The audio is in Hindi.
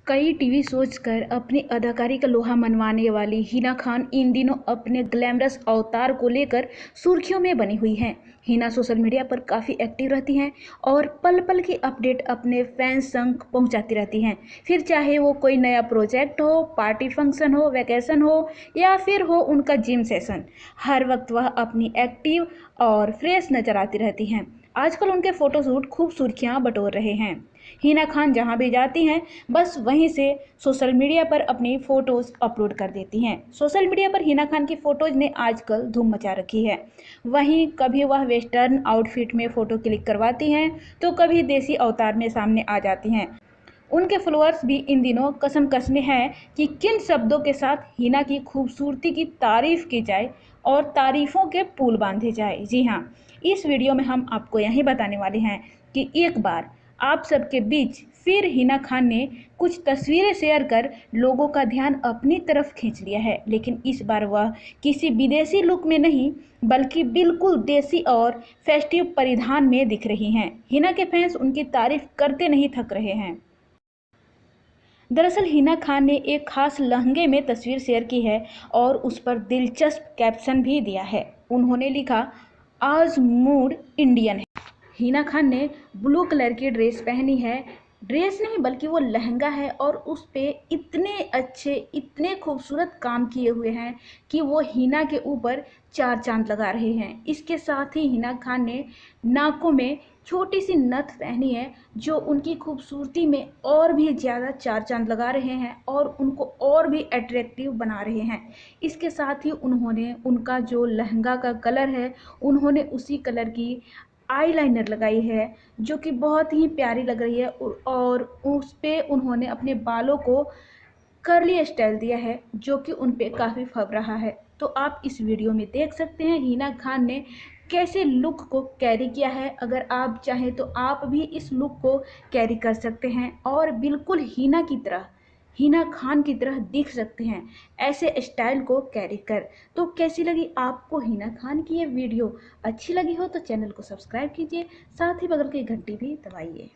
कई टीवी शोज कर अपनी अदाकारी का लोहा मनवाने वाली हिना खान इन दिनों अपने ग्लैमरस अवतार को लेकर सुर्खियों में बनी हुई हैं। हिना सोशल मीडिया पर काफ़ी एक्टिव रहती हैं और पल पल की अपडेट अपने फैंस संग पहुंचाती रहती हैं। फिर चाहे वो कोई नया प्रोजेक्ट हो, पार्टी फंक्शन हो, वैकेशन हो या फिर हो उनका जिम सेशन, हर वक्त वह अपनी एक्टिव और फ्रेश नजर आती रहती हैं। आजकल उनके फोटोशूट खूब सुर्खियां बटोर रहे हैं। हिना खान जहां भी जाती हैं बस वहीं से सोशल मीडिया पर अपनी फ़ोटोज़ अपलोड कर देती हैं। सोशल मीडिया पर हिना खान की फ़ोटोज़ ने आजकल धूम मचा रखी है। वहीं कभी वह वेस्टर्न आउटफिट में फ़ोटो क्लिक करवाती हैं तो कभी देसी अवतार में सामने आ जाती हैं। उनके फॉलोअर्स भी इन दिनों कसम कसमे हैं कि किन शब्दों के साथ हिना की खूबसूरती की तारीफ़ की जाए और तारीफ़ों के पुल बांधे जाए। जी हाँ, इस वीडियो में हम आपको यही बताने वाले हैं कि एक बार आप सबके बीच फिर हिना खान ने कुछ तस्वीरें शेयर कर लोगों का ध्यान अपनी तरफ खींच लिया है। लेकिन इस बार वह किसी विदेशी लुक में नहीं बल्कि बिल्कुल देसी और फेस्टिव परिधान में दिख रही हैं। हिना के फैंस उनकी तारीफ करते नहीं थक रहे हैं। दरअसल हिना खान ने एक खास लहंगे में तस्वीर शेयर की है और उस पर दिलचस्प कैप्शन भी दिया है। उन्होंने लिखा, आज मूड इंडियन है। हिना खान ने ब्लू कलर की ड्रेस पहनी है। ड्रेस नहीं बल्कि वो लहंगा है और उस पे इतने अच्छे, इतने खूबसूरत काम किए हुए हैं कि वो हिना के ऊपर चार चांद लगा रहे हैं। इसके साथ ही हिना खान ने नाकों में छोटी सी नथ पहनी है जो उनकी खूबसूरती में और भी ज़्यादा चार चांद लगा रहे हैं और उनको और भी अट्रैक्टिव बना रहे हैं। इसके साथ ही उन्होंने उनका जो लहंगा का कलर है, उन्होंने उसी कलर की आईलाइनर लगाई है जो कि बहुत ही प्यारी लग रही है और उस पे उन्होंने अपने बालों को कर्ली स्टाइल दिया है जो कि उन पे काफ़ी फब रहा है। तो आप इस वीडियो में देख सकते हैं हिना खान ने कैसे लुक को कैरी किया है। अगर आप चाहें तो आप भी इस लुक को कैरी कर सकते हैं और बिल्कुल हिना की तरह, हिना खान की तरह दिख सकते हैं ऐसे स्टाइल को कैरी कर। तो कैसी लगी आपको हिना खान की ये वीडियो? अच्छी लगी हो तो चैनल को सब्सक्राइब कीजिए, साथ ही बगल की घंटी भी दबाइए।